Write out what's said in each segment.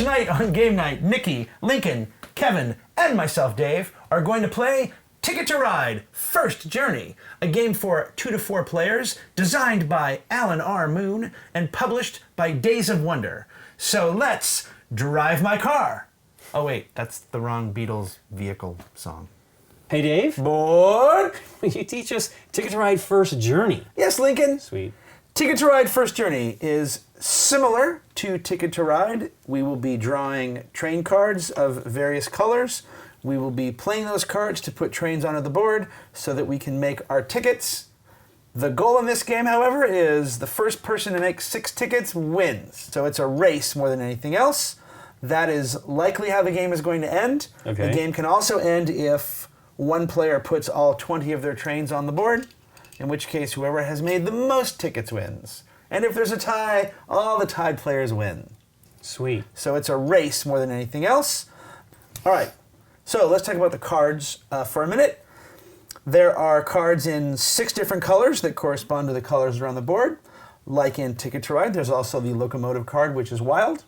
Tonight on Game Night, Nikki, Lincoln, Kevin, and myself, Dave, are going to play Ticket to Ride First Journey, a game for 2 to 4 players, designed by Alan R. Moon and published by Days of Wonder. So let's drive my car. Oh wait, that's the wrong Beatles vehicle song. Hey, Dave. Board? Will you teach us Ticket to Ride First Journey? Yes, Lincoln. Sweet. Ticket to Ride First Journey is similar to Ticket to Ride. We will be drawing train cards of various colors. We will be playing those cards to put trains onto the board so that we can make our tickets. The goal in this game, however, is the first person to make 6 tickets wins. So it's a race more than anything else. That is likely how the game is going to end. Okay. The game can also end if one player puts all 20 of their trains on the board, in which case whoever has made the most tickets wins. And if there's a tie, all the tied players win. Sweet. So it's a race more than anything else. All right, so let's talk about the cards for a minute. There are cards in 6 different colors that correspond to the colors around the board. Like in Ticket to Ride, there's also the locomotive card, which is wild.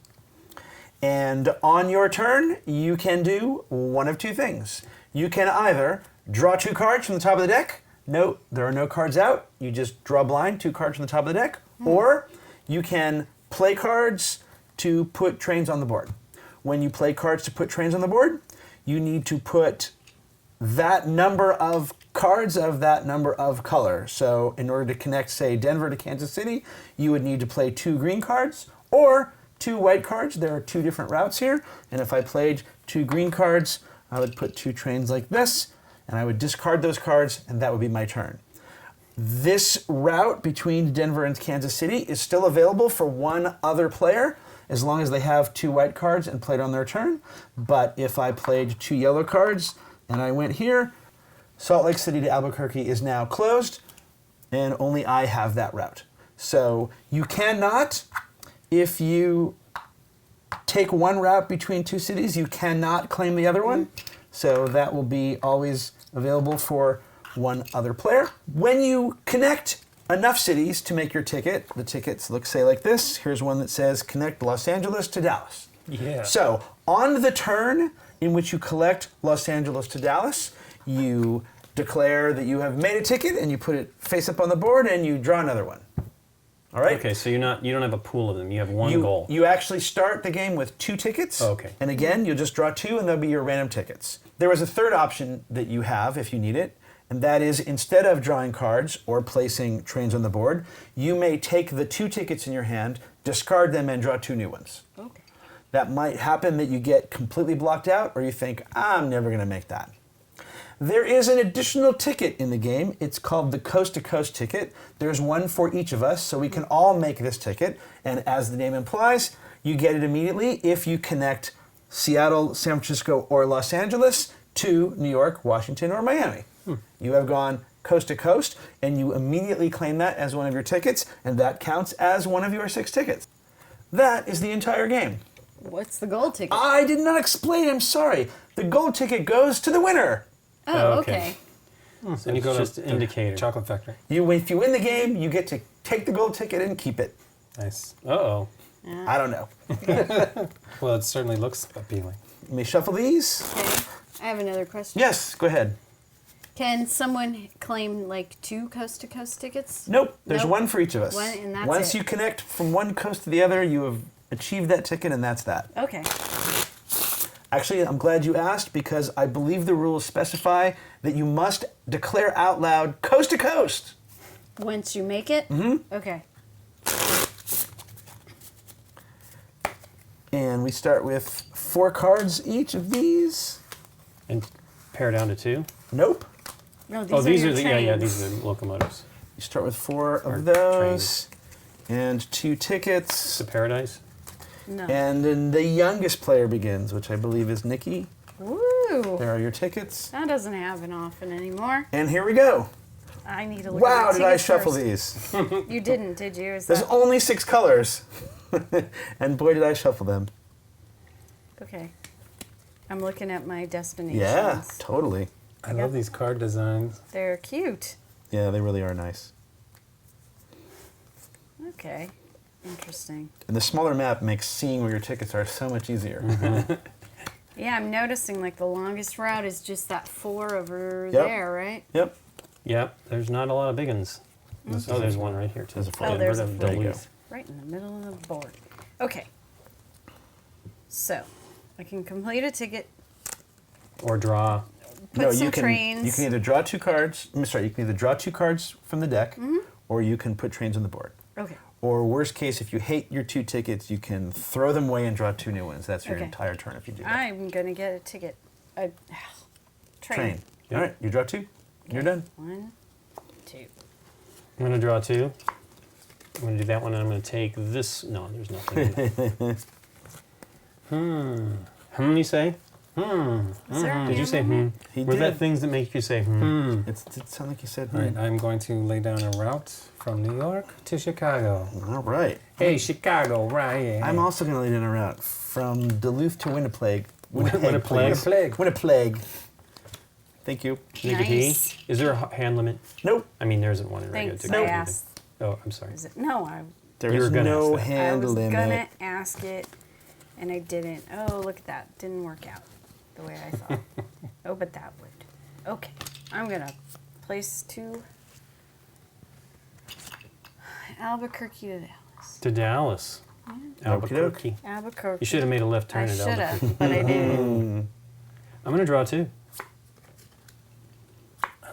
And on your turn, you can do one of 2 things. You can either draw 2 cards from the top of the deck. No, there are no cards out. You just draw blind 2 cards from the top of the deck. Or you can play cards to put trains on the board. When you play cards to put trains on the board, you need to put that number of cards of that number of color. So in order to connect, say, Denver to Kansas City, you would need to play 2 green cards or 2 white cards. There are 2 different routes here. And if I played 2 green cards, I would put 2 trains like this, and I would discard those cards, and that would be my turn. This route between Denver and Kansas City is still available for one other player, as long as they have 2 white cards and played on their turn. But if I played 2 yellow cards and I went here, Salt Lake City to Albuquerque is now closed, and only I have that route. So you cannot, if you take one route between 2 cities, you cannot claim the other one. So that will be always available for one other player. When you connect enough cities to make your ticket, the tickets look, say, like this. Here's one that says connect Los Angeles to Dallas. Yeah. So on the turn in which you collect Los Angeles to Dallas, you declare that you have made a ticket and you put it face up on the board and you draw another one. All right? Okay, so you don't have a pool of them. You have one goal. You actually start the game with 2 tickets. Oh, okay. And again, you'll just draw 2 and they'll be your random tickets. There is a third option that you have if you need it, and that is instead of drawing cards or placing trains on the board, you may take the 2 tickets in your hand, discard them, and draw 2 new ones. Okay. That might happen that you get completely blocked out, or you think, I'm never going to make that. There is an additional ticket in the game. It's called the Coast to Coast ticket. There's one for each of us, so we can all make this ticket. And as the name implies, you get it immediately if you connect Seattle, San Francisco, or Los Angeles to New York, Washington, or Miami. You have gone coast to coast, and you immediately claim that as one of your tickets, and that counts as one of your 6 tickets. That is the entire game. What's the gold ticket? I did not explain, I'm sorry. The gold ticket goes to the winner. Oh, Okay. okay. So you go to the indicator. Chocolate Factory. If you win the game, you get to take the gold ticket and keep it. Nice. Uh-oh. I don't know. Well, it certainly looks appealing. Let me shuffle these. Okay. I have another question. Yes, go ahead. Can someone claim like 2 coast to coast tickets? Nope, there's Nope. one for each of us. One, and that's Once it. you connect from one coast to the other, you have achieved that ticket, and that's that. Okay. Actually, I'm glad you asked, because I believe the rules specify that you must declare out loud coast to coast. Once you make it? Mm-hmm. Okay. And we start with 4 cards each of these. And pare down to 2? Nope. No, these Oh, these your are the trains. these are the locomotives. You start with 4 Or of those. And 2 tickets. The Paradise. No. And then the youngest player begins, which I believe is Nikki. Woo! There are your tickets. That doesn't happen often anymore. And here we go. I need to look Wow, at did the I tickets shuffle first. these? You didn't, did you? Is There's that... only 6 colors. And boy, did I shuffle them. Okay. I'm looking at my destinations. Yeah, totally. I love these card designs. They're cute. Yeah, they really are nice. Okay. Interesting. And the smaller map makes seeing where your tickets are so much easier. Yeah, I'm noticing like the longest route is just that 4 over Yep. there, right? Yep. Yep, there's not a lot of big ones. Oh, there's one right here too. There's a four. Oh, there's a Denver to four. There you go. Duluth. Right in the middle of the board. Okay. So, I can complete a ticket, Or draw. put some trains. You can either draw 2 cards. You can either draw 2 cards from the deck, or you can put trains on the board. Okay. Or worst case, if you hate your 2 tickets, you can throw them away and draw 2 new ones. That's your Okay. entire turn if you do that. I'm going to get a ticket. A train. Train. Yep. All right, you draw 2. You're done. 1, 2. I'm gonna draw 2. I'm gonna do that one, and I'm gonna take this. No, there's nothing. How many say? Is there a Did you say hammer? He Were that did. things that make you say It sounded like you said. All right, I'm going to lay down a route from New York to Chicago. All right. Hey, Chicago, right? I'm also going to lead in a route from Duluth to Winnipeg. Winnipeg. please. Winnipeg. Winnipeg. Thank you. Nikki? Nice. Is there a hand limit? Nope. I mean, there isn't one in regular Thanks. ticket. I asked. Oh, I'm sorry. Is it? No, There You is were gonna no ask that. I hand was limit. gonna ask it, and I didn't. Oh, look at that. Didn't work out the way I thought. Oh, but that would. Okay. I'm gonna place 2 Albuquerque to Dallas. To Dallas. Albuquerque. Albuquerque. You should have made a left turn I at should Albuquerque. have, but I didn't. I'm gonna draw 2.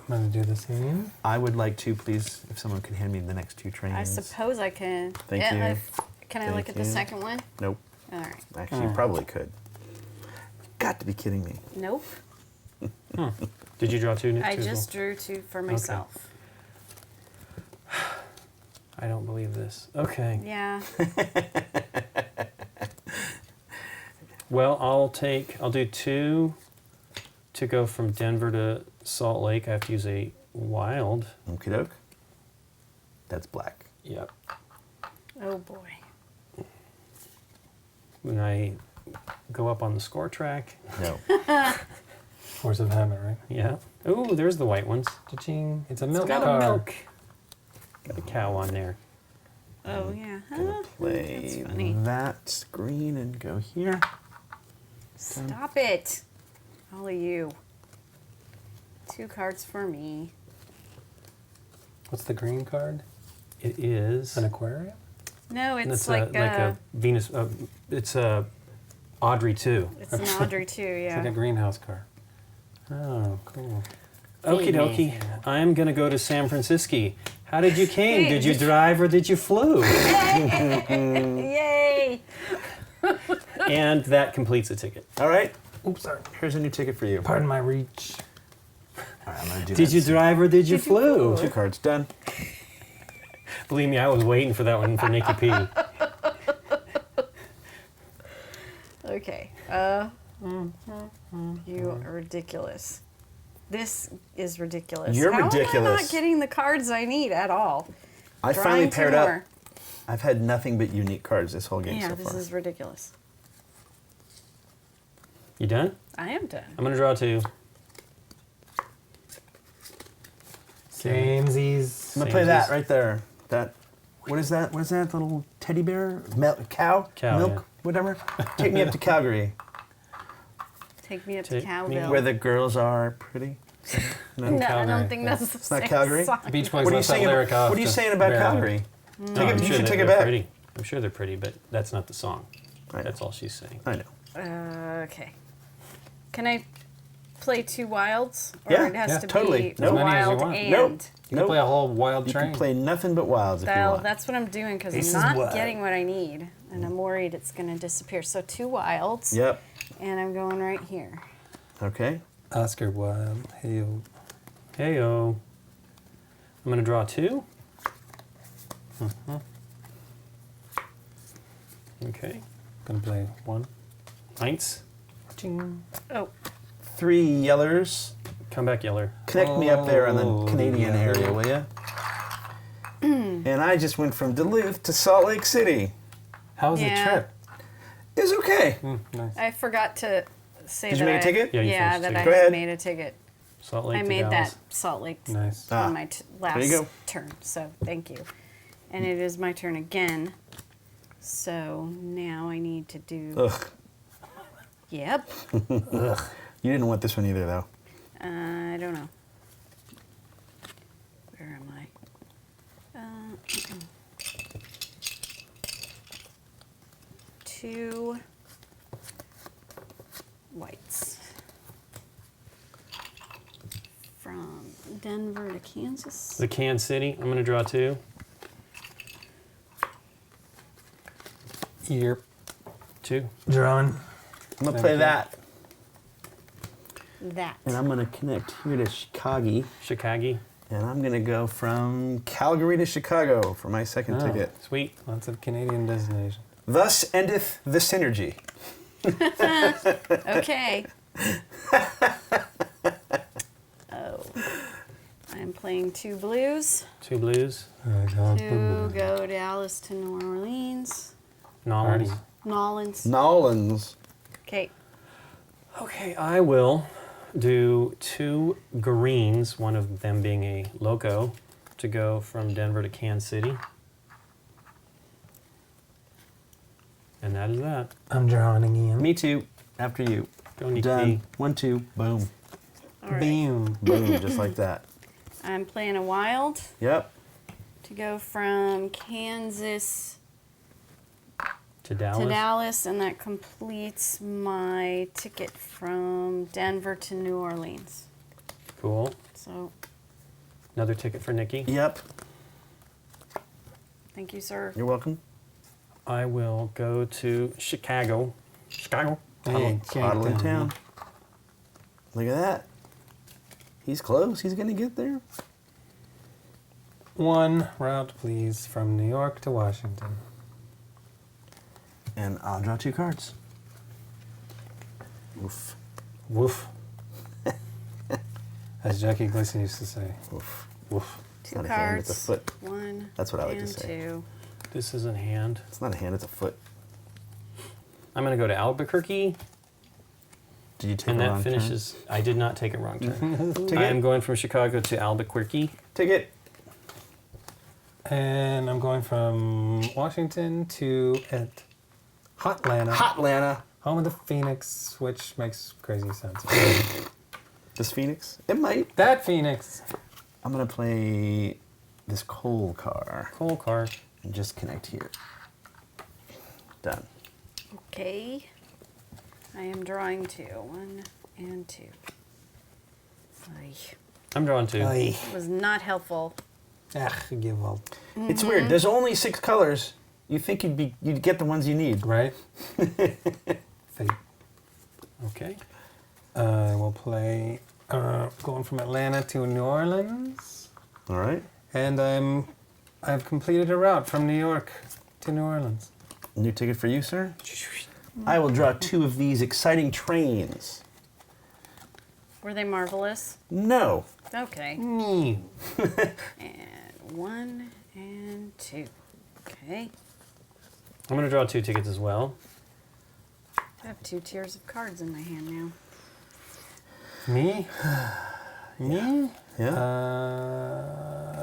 I'm going to do the same. I would like to, please, if someone could hand me the next 2 trains. I suppose I can. Thank yeah, you. Can I Thank look at the you. second one? Nope. All right. Actually, you probably could. Got to be kidding me. Nope. Did you draw 2, Nick? I too, as just drew 2 for myself. well? I don't believe this. Okay. Yeah. Well, I'll do 2 to go from Denver to Salt Lake. I have to use a wild. Okie doke. That's black. Yep. Oh boy. When I go up on the score track. No. Force of habit, right? Yeah. Ooh, there's the white ones. Cha-ching. It's a milk Got car. a milk. Got a cow on there. Oh yeah. Gonna Huh? play That's funny. that green and go here. Stop it. All of you. 2 cards for me. What's the green card? It is. An aquarium? No, and it's like a Venus. It's a Audrey too. it's an Audrey too, It's like yeah. a greenhouse car. Oh, cool. Okie dokie. I'm gonna go to San Francisco. How did you came? Hey, Did you drive or did you flew? Yay! And that completes the ticket. All right. Oops, sorry. Here's a new ticket for you. Pardon my reach. All right, I'm gonna do Did that. you drive or did you Did you flew? 2 cards done. Believe me, I was waiting for that one for Nikki P. Okay. You are ridiculous. This is ridiculous. You're How am I ridiculous. not getting the cards I need at all? I Drawing finally 2 paired up. more. I've had nothing but unique cards this whole game Yeah, so this far. is ridiculous. You done? I am done. I'm gonna draw 2. Samesies. I'm gonna play that Samesies. right there. That. What is that? What is that little teddy bear? Cow? Cow, Milk? yeah. Whatever. Take me up to Calgary, Take me up Take to me Cowville. where the girls are pretty. No. No, I Calgary, don't think yeah. that's the It's not same Calgary? song. Beach Boys What are you left that saying? lyric off. What are you to saying about bear out. Calgary? No, Take I'm it, you sure should that take it they're back. pretty. I'm sure they're pretty, but that's not the song. I know. That's all she's saying. I know. Okay. Can I play 2 wilds? Or Yeah, it has yeah, to totally. be As many as you wild want. and... Nope. You can play a whole wild You train. can play nothing but wilds if you Well, want. that's what I'm doing because This is I'm not wild. getting what I need. And I'm worried it's going to disappear. So 2 wilds. Yep. And I'm going right here. Okay. Oscar Wilde. Hey, Heyo. I'm gonna draw 2. Okay. gonna play 1. Eins. Ching. Oh, 3 yellers. Come back, Yeller. Connect me up there on the Oh, Canadian yeah. area, will ya? And I just went from Duluth to Salt Lake City. How was Yeah. the trip? It was okay. Nice. I forgot to say Did that you make a I- ticket? Yeah, you Yeah, finished that the I ticket. Go had ahead. made a ticket. Salt Lake I to made Dallas. that Salt Lake Nice. on my last you go. turn. So thank you. And it is my turn again. So now I need to do. Ugh. Yep. Ugh. You didn't want this one either, though. I don't know. Where am I? Two whites from Denver to Kansas. The Kansas City. I'm going to draw 2. Yep. 2. Drawn. I'm going to Thank play you. that. That. And I'm going to connect here to Chicago. Chicago. And I'm going to go from Calgary to Chicago for my second Oh. ticket. Sweet. Lots of Canadian destinations. Thus endeth the synergy. Okay. Oh. I'm playing 2 blues 2 blues. to go Dallas to New Orleans. Nolans. Nolans. Nolans. Okay. Okay, I will do 2 greens, one of them being a loco, to go from Denver to Kansas City. And that is that. I'm drawing again. Me too. After you. Go, Nikki. Done. 1, 2. Boom. All right. Boom. Boom. Just like that. I'm playing a wild Yep. to go from Kansas To Dallas. to Dallas, and that completes my ticket from Denver to New Orleans. Cool. So, Another ticket for Nikki. Yep. thank you, sir. You're welcome. I will go to Chicago. Chicago. Hey, Bottle in Jake, town. Look at that. He's close. He's going to get there. 1 route, please, from New York to Washington. And I'll draw 2 cards. Oof. Woof. As Jackie Gleason used to say. Oof. Woof. It's 2 not a hand, cards. it's a foot. 1. That's what I like to and say. 2. This isn't hand. It's not a hand, it's a foot. I'm going to go to Albuquerque, Did you take and a that wrong finishes. I did not take a wrong turn. turn? I am Ticket. going from Chicago to Albuquerque. Ticket. And I'm going from Washington to Hotlanta. Hotlanta. Home of the Phoenix, which makes crazy sense. This Phoenix? It might. That Phoenix. I'm going to play this coal car Cool car. and just connect here. Done. Okay. I am drawing 2. 1 and 2. Ay. I'm drawing 2. Aye. It was not helpful. Give up. It's weird. There's only 6 colors. You think you'd get the ones you need. Right? Fate. Okay. I will play going from Atlanta to New Orleans. All right. And I've completed a route from New York to New Orleans. New ticket for you, sir. I will draw 2 of these exciting trains. Were they marvelous? No. Okay. Me. And 1 and 2. Okay. I'm going to draw 2 tickets as well. I have 2 tiers of cards in my hand now. Me? Me? Yeah.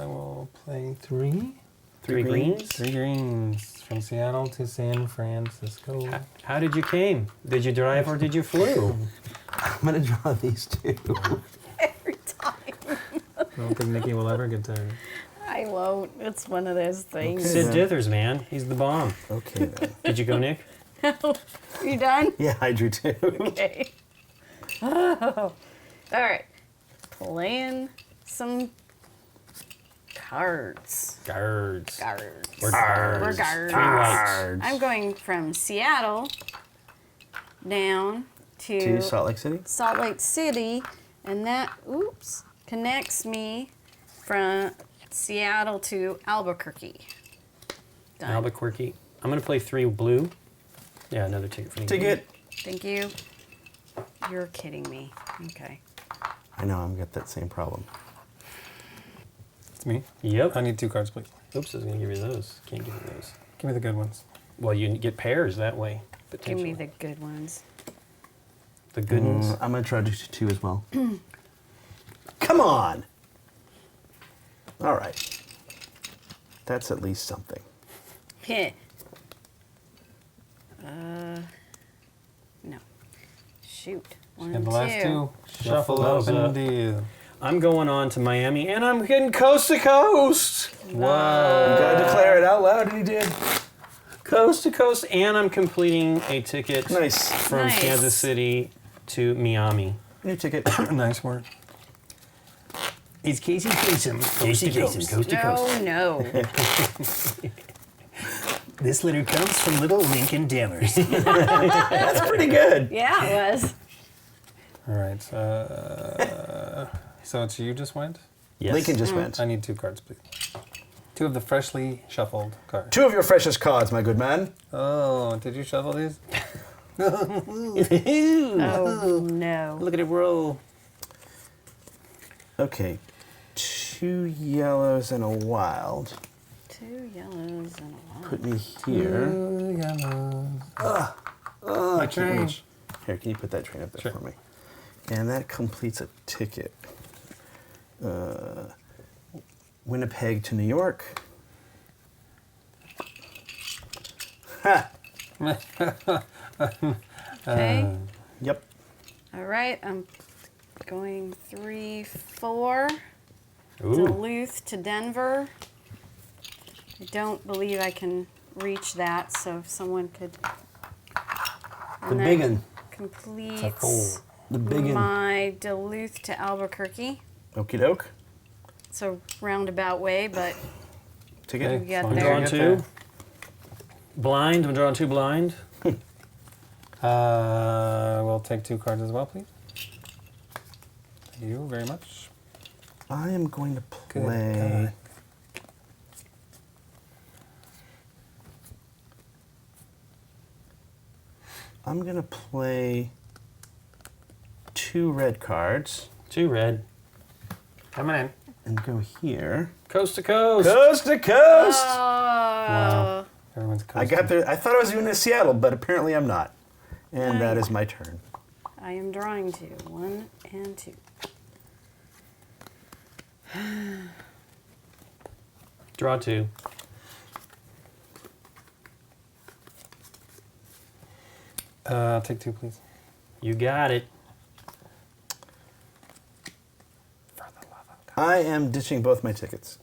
I will play 3. 3 greens. 3 greens from Seattle to San Francisco. How did you came? Did you drive or did you flew? I'm going to draw these 2. Every time. I don't think Nikki will ever get tired. I won't. It's one of those things. Okay. Sid Dithers, man. He's the bomb. Okay, then. Did you go, Nick? You done? Yeah, I drew 2. Okay. Oh. All right. Playing some cards. Guards. Cards. Or guards. Or guards. 3 whites. Cards. I'm going from Seattle down To to Salt Lake City. Salt Lake City, and that, connects me from Seattle to Albuquerque. Done. Albuquerque. I'm going to play 3 blue. Yeah, another ticket for Nikki. Ticket. Thank you. You're kidding me. Okay. I know, I'm got that same problem. It's me. Yep. I need 2 cards, please. Oops, I was going to give you those. Can't give you those. Give me the good ones. Well, you get pairs that way, Give potentially. me the good ones. The good ones. I'm going to try to do 2 as well. Come on! All right. That's at least something. Heh. No. Shoot. One And the last two. Shuffle Shuffle up those and up. deal. I'm going on to Miami, and I'm getting coast to coast. You gotta declare it out loud, and he did. Coast to coast, and I'm completing a ticket Nice. from Nice. Kansas City to Miami. New ticket. Nice work. It's Casey Kasem. Casey Kasem, coast to coast. No. This letter comes from little Lincoln Dammers. That's pretty good. Yeah, it was. All right. So it's you just went? Yes. Lincoln just went. I need 2 cards, please. 2 of the freshly shuffled cards. 2 of your freshest cards, my good man. Oh, did you shuffle these? Oh, no. Look at it roll. Okay. 2 yellows and a wild. 2 yellows and a white. Put me here. My train. Reach. Here, can you put that train up there for me? And that completes a ticket. Winnipeg to New York. Ha! Okay. Yep. All right. I'm going 3, 4. Ooh. Duluth to Denver. I don't believe I can reach that, so if someone could. The big one. Completes The big one. my Duluth to Albuquerque. Okie doke. It's a roundabout way, but Ticket. we got I'm there. drawing Get 2. there. Blind. I'm drawing 2 blind. We'll take 2 cards as well, please. Thank you very much. I am going to Good play. I'm going to play 2 red cards 2 red. Coming in. and go here. Coast to coast. Coast to coast! Oh, Everyone's I got there. I thought I was going to Seattle, but apparently I'm not. And that is my turn. I am drawing 2. 1 and 2. Draw 2. I'll take 2, please. You got it. For the love of God. I am ditching both my tickets.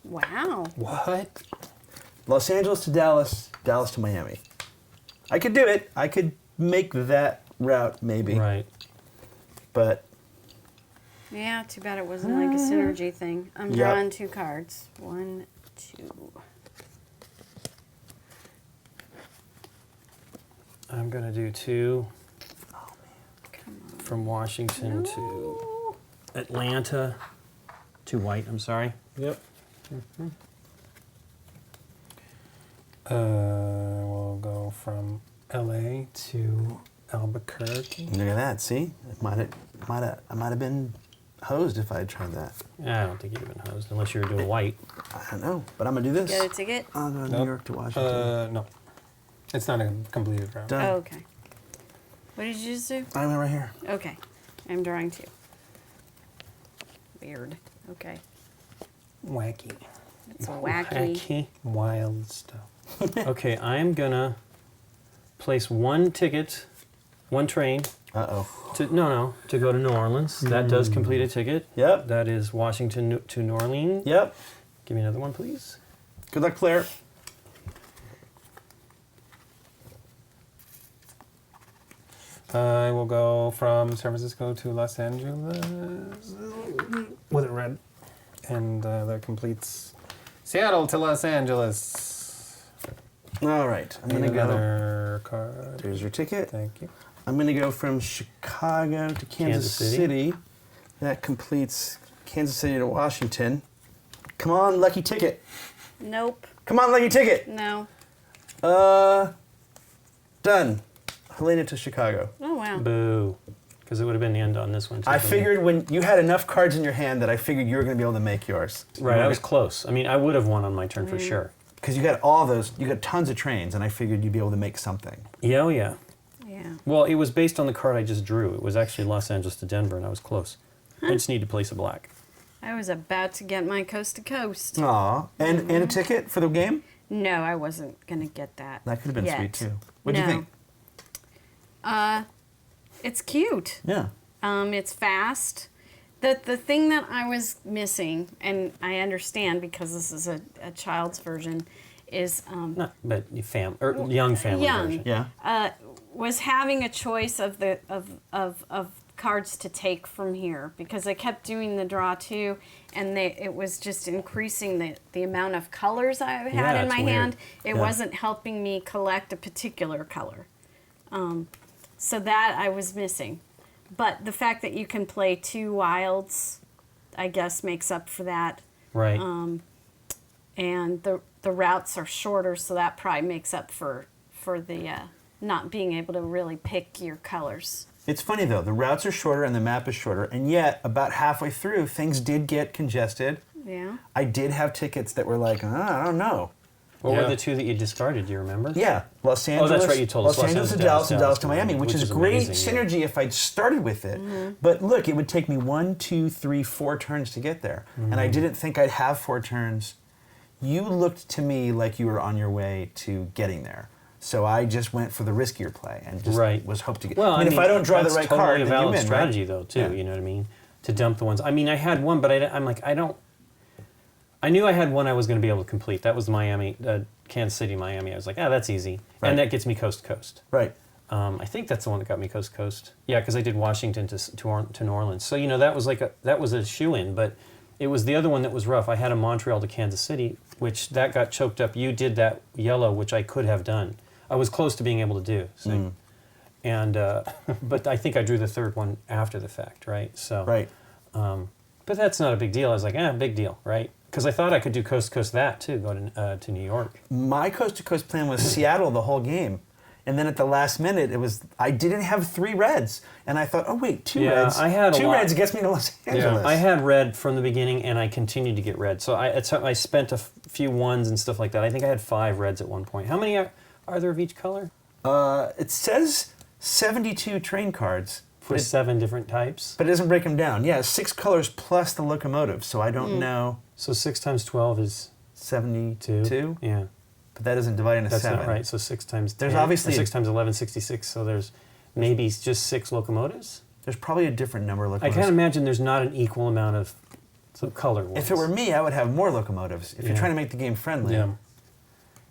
Wow. What? Los Angeles to Dallas, Dallas to Miami. I could do it. I could make that route maybe. Right. But Yeah, too bad it wasn't like a synergy thing. I'm Yep. drawing 2 cards. 1, 2. I'm going to do 2 Come on. from Washington to Atlanta to white. I'm sorry. Yep. We'll go from LA to Albuquerque. look at that. See, I might have been hosed if I had tried that. I don't think you'd have been hosed unless you were doing white. I don't know, but I'm gonna do this. Get a ticket? I'll go to Nope. New York to Washington. No. It's not a completed round. Done. Oh, okay. What did you just do? I went right here. Okay. I'm drawing 2. Weird. Okay. Wacky. It's wacky. Wacky. Wild stuff. Okay, I'm gonna place 1 ticket, 1 train Uh-oh. to to go to New Orleans. That does complete a ticket. Yep. That is Washington to New Orleans. Yep. Give me another one, please. Good luck, Claire. I will go from San Francisco to Los Angeles with a red. And that completes Seattle to Los Angeles. All right. I'm Need gonna go. another card. There's your ticket. Thank you. I'm gonna go from Chicago to Kansas Kansas City. That completes Kansas City to Washington. Come on, lucky ticket. Nope. Come on, lucky ticket. No. Done. Helena to Chicago. Oh, wow. Boo. Because it would have been the end on this one, too. I for me. figured when you had enough cards in your hand that I figured you were going to be able to make yours. Right, I was close. I mean, I would have won on my turn for sure. Because you got all those, you got tons of trains, and I figured you'd be able to make something. Yeah, oh yeah. Yeah. Well, it was based on the card I just drew. It was actually Los Angeles to Denver, and I was close. I just need to place a black. I was about to get my coast to coast. Aw. And a ticket for the game? No, I wasn't going to get that. That could have been yet. sweet, too. What do you No. think? It's cute. Yeah. It's fast. The thing that I was missing, and I understand because this is a child's version, is Not, but young family young. version. Yeah. Was having a choice of the of cards to take from here, because I kept doing the draw too, and it was just increasing the amount of colors I had Yeah, in it's my weird. hand. It Yeah. wasn't helping me collect a particular color. So that I was missing. But the fact that you can play 2 wilds, I guess, makes up for that. Right. And the routes are shorter, so that probably makes up for the not being able to really pick your colors. It's funny though, the routes are shorter and the map is shorter, and yet about halfway through, things did get congested. Yeah. I did have tickets that were like, I don't know. What Yeah. were the 2 that you discarded? Do you remember? Yeah, Los Angeles. that's right, you told us. Los Angeles to Dallas, and Dallas to Miami, which is great amazing, yeah. synergy if I'd started with it. But look, it would take me 1, 2, 3, 4 turns to get there, and I didn't think I'd have 4 turns. You looked to me like you were on your way to getting there. So I just went for the riskier play and just Right. was hoped to get. Well, I mean, if I don't draw the that's right totally card, a then valid you win, strategy, right? though, too. Yeah. You know what I mean? To dump the ones. I mean, I had one, but I'm like, I knew I had one I was going to be able to complete. That was Miami, Kansas City, Miami. I was like, that's easy, Right. and that gets me coast to coast. Right. I think that's the one that got me coast to coast. Yeah, because I did Washington to New Orleans. So that was a shoe-in, but it was the other one that was rough. I had a Montreal to Kansas City, which that got choked up. You did that yellow, which I could have done. I was close to being able to do. So. And but I think I drew the third one after the fact, right? So Right. but that's not a big deal. I was like, big deal, right? Because I thought I could do coast to coast that too, go to New York. My coast to coast plan was Seattle the whole game. And then at the last minute, I didn't have 3 reds. And I thought, oh wait, 2 Yeah, reds. I had a 2 lot. reds gets me to Los Angeles. I had red from the beginning, and I continued to get red. So I spent a few ones and stuff like that. I think I had 5 reds at one point. How many are there of each color? It says 72 train cards. For 7 different types? But it doesn't break them down. Yeah, 6 colors plus the locomotive. So I don't know. So 6 times 12 is 72? Yeah. But that doesn't divide into That's 7. not right. So 6 times 10. There's obviously- 6 times 11, 66. So there's maybe just 6 locomotives? There's probably a different number of I locomotives. can't imagine there's not an equal amount of color ones. If it were me, I would have more locomotives. If you're Yeah. trying to make the game friendly, Yeah.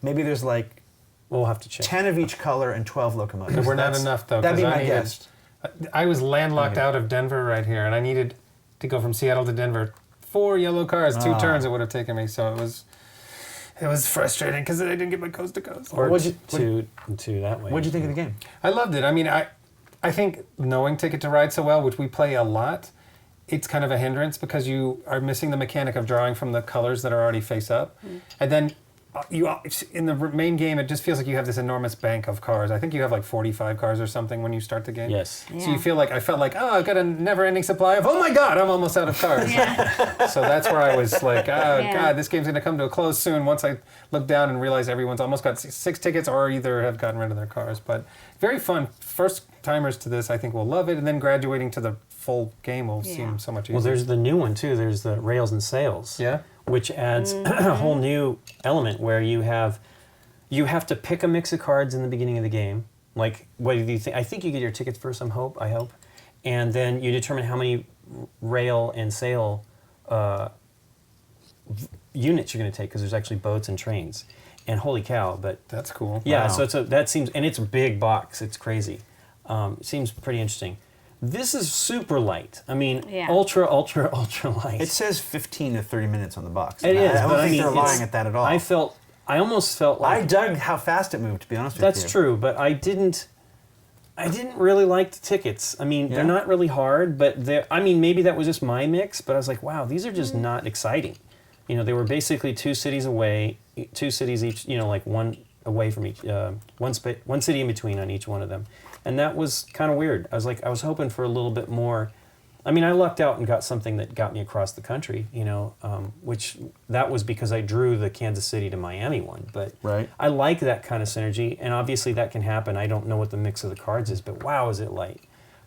maybe there's like We'll have to check. 10 of each color and 12 locomotives. We're not enough though. That'd be 'cause my guess. I was landlocked Okay. out of Denver right here, and I needed to go from Seattle to Denver. 4 yellow cars, 2 turns it would have taken me. So it was frustrating because I didn't get my coast to coast. Or What'd two that way. What'd you think of the game? I loved it. I mean, I think knowing Ticket to Ride so well, which we play a lot, it's kind of a hindrance because you are missing the mechanic of drawing from the colors that are already face up, and then. In the main game, it just feels like you have this enormous bank of cars. I think you have like 45 cars or something when you start the game. Yes. So you feel like, I felt like, I've got a never-ending supply of, oh my God, I'm almost out of cars. Yeah. So that's where I was like, Yeah. God, this game's going to come to a close soon once I look down and realize everyone's almost got 6 tickets or either have gotten rid of their cars. But very fun. First timers to this, I think, will love it. And then graduating to the full game will seem so much easier. Well, there's the new one too. There's the rails and sails. Yeah? Which adds a whole new element where you have to pick a mix of cards in the beginning of the game. Like, what do you think? I think you get your tickets first. I hope, and then you determine how many rail and sail units you're going to take because there's actually boats and trains. And holy cow! But That's cool. yeah, Wow. so that seems, and it's a big box. It's crazy. It seems pretty interesting. This is super light. I mean, Yeah. ultra light. It says 15 to 30 minutes on the box. It is, I don't but I think mean, they're it's- lying at that at all. I almost felt like I dug how fast it moved, to be honest with you. that's true, but I didn't really like the tickets. I mean, Yeah. they're not really hard, but maybe that was just my mix, but I was like, wow, these are just not exciting. You know, they were basically 2 cities away, 2 cities each, you know, like one away from each, one city in between on each one of them. And that was kind of weird. I was hoping for a little bit more. I mean, I lucked out and got something that got me across the country, you know, which that was because I drew the Kansas City to Miami one. But Right. I like that kind of synergy, and obviously that can happen. I don't know what the mix of the cards is, but wow, is it light.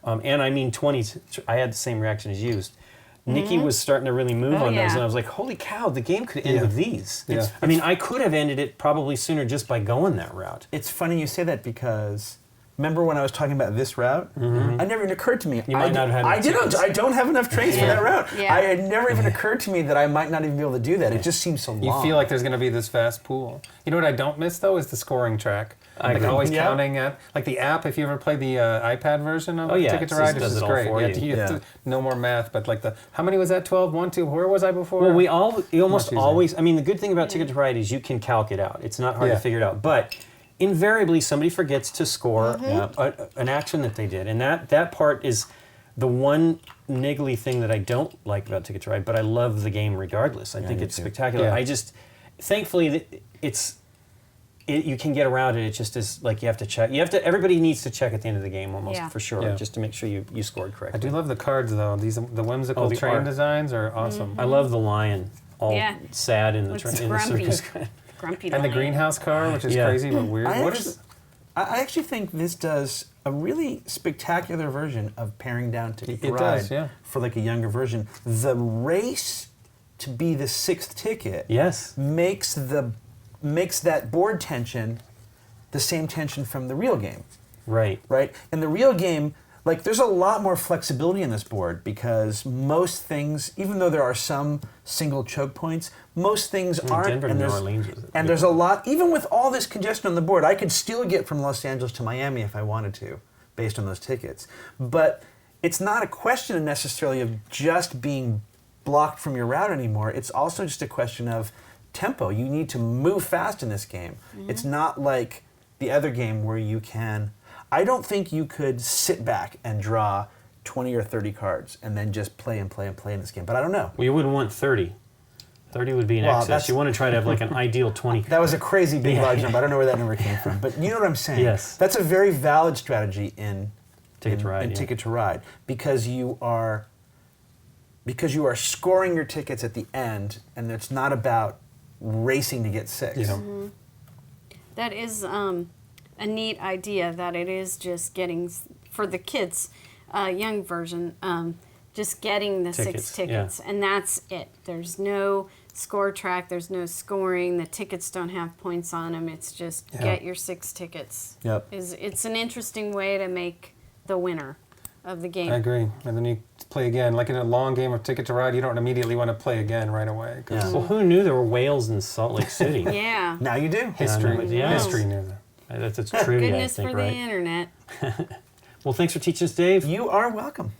And I mean, I had the same reaction as you. Nikki was starting to really move Oh, on those, yeah. and I was like, holy cow, the game could end Yeah. with these. Yeah. I mean, I could have ended it probably sooner just by going that route. It's funny you say that because remember when I was talking about this route? It never even occurred to me. You might not have I enough didn't. tickets. I don't have enough trains for Yeah. that route. Yeah. It never even occurred to me that I might not even be able to do that. It just seems so long. You feel like there's going to be this vast pool. You know what I don't miss though is the scoring track. I Like agree. always Yeah. counting at like the app. If you ever play the iPad version of Oh, yeah, Ticket to it Ride, just it's does just it all great. for Yeah, you. you have Yeah. to no more math, but like how many was that? 12, 1, 2. Where was I before? Well, you almost easier. always. I mean, the good thing about Ticket to Ride is you can calc it out. It's not hard Yeah. to figure it out. But invariably, somebody forgets to score an action that they did, and that part is the one niggly thing that I don't like about Ticket to Ride. But I love the game regardless. I think me it's too. spectacular. Yeah. I just, thankfully, you can get around it. It just is like you have to check. Everybody needs to check at the end of the game almost Yeah. for sure, Yeah. just to make sure you scored I correctly. do love the cards though. The whimsical the train art. designs are awesome. I love the lion, all Yeah. sad in the, Looks in the grumpy. circus. Grumpy And the lion. greenhouse car, which is Yeah. crazy but weird. I What actually, is? I actually think this does a really spectacular version of paring down Ticket to It Ride does, yeah. for like a younger version. The race to be the sixth ticket Yes. makes that board tension the same tension from the real game, Right. right? In the real game, like there's a lot more flexibility in this board because most things, even though there are some single choke points, most things aren't. Denver to and New there's, Orleans is a and good there's a lot, even with all this congestion on the board, I could still get from Los Angeles to Miami if I wanted to, based on those tickets. But it's not a question necessarily of just being blocked from your route anymore. It's also just a question of tempo. You need to move fast in this game. It's not like the other game where you can. I don't think you could sit back and draw 20 or 30 cards and then just play and play and play in this game. But I don't know. Well, you wouldn't want 30. 30 would be an Well, excess. that's- You want to try to have like an ideal 20. That was a crazy big Yeah. large number. I don't know where that number came from. But you know what I'm saying? Yes. That's a very valid strategy in Ticket to Ride, in yeah. Ticket to Ride because you are scoring your tickets at the end and it's not about racing to get six. You know, That is a neat idea that it is just getting, for the kids, young version, just getting the Tickets, six tickets. And that's it. There's no score track, there's no scoring, the tickets don't have points on them. It's just Yeah. get your 6 tickets. Yep. It's an interesting way to make the winner of the game. I agree. And then you play again. Like in a long game of Ticket to Ride, you don't immediately want to play again right away. 'Cause Yeah. Well, who knew there were whales in Salt Lake City? Yeah. Now you do. History. Yeah. History knew that. That's trivia, Goodness I think, for the right? internet. Well, thanks for teaching us, Dave. You are welcome.